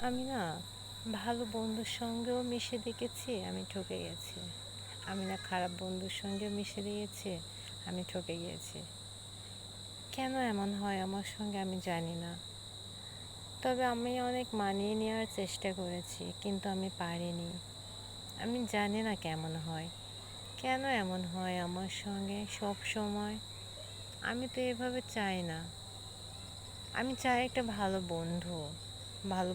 আমি না ভালো বন্ধুর সঙ্গেও মিশে দেখেছি, আমি ঠকে গেছি। আমি না খারাপ বন্ধুর সঙ্গেও মিশে দিয়েছি, আমি ঠকে গিয়েছি। কেন এমন হয় আমার সঙ্গে আমি জানি না। তবে আমি অনেক মানিয়ে নেওয়ার চেষ্টা করেছি, কিন্তু আমি পারিনি। আমি জানি না কেমন হয়, কেন এমন হয় আমার সঙ্গে সব সময়। আমি তো এভাবে চাই না। আমি চাই একটা ভালো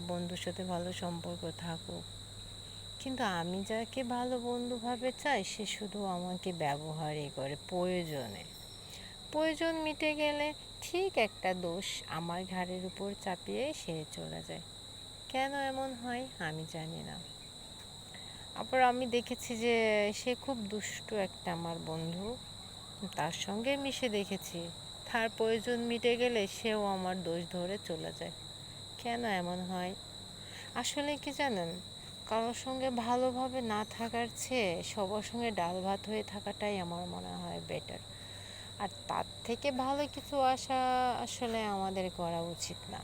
বন্ধুর সাথে ভালো সম্পর্ক থাকুক। কিন্তু আমি যাকে ভালো বন্ধু ভাবে চাই সে শুধু আমাকে ব্যবহারই করে প্রয়োজনে। প্রয়োজন মিটে গেলে ঠিক একটা দোষ আমার ঘাড়ের উপর চাপিয়ে সে চলে যায়। কেন এমন হয় আমি জানি না। আবার আমি দেখেছি যে সে খুব দুষ্টু একটা আমার বন্ধু, তার সঙ্গে মিশে দেখেছি তার প্রয়োজন মিটে গেলে সেও আমার দোষ ধরে চলে যায়। কেন এমন হয়? আসলে কি জানেন, কারোর সঙ্গে ভালোভাবে না থাকার চেয়ে সবার সঙ্গে ডাল ভাত হয়ে থাকাটাই আমার মনে হয় বেটার। আর তার থেকে ভালো কিছু আশা আসলে আমাদের করা উচিত না।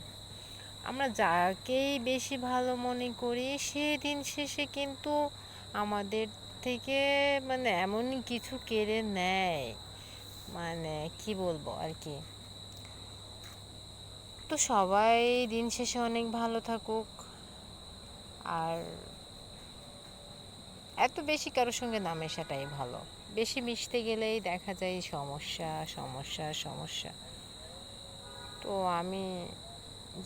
আমরা যাকেই বেশি ভালো মনে করি সে দিন শেষে কিন্তু আমাদের থেকে এমনই কিছু কেড়ে নেয়, কি বলবো আর কি। তো সবাই দিন শেষে অনেক ভালো থাকুক। আর এত বেশি কারোর সঙ্গে না মেশাটাই ভালো। বেশি মিশতে গেলেই দেখা যায় সমস্যা সমস্যা সমস্যা। তো আমি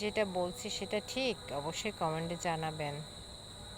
যেটা বলছি সেটা ঠিক? অবশ্যই কমেন্টে জানাবেন।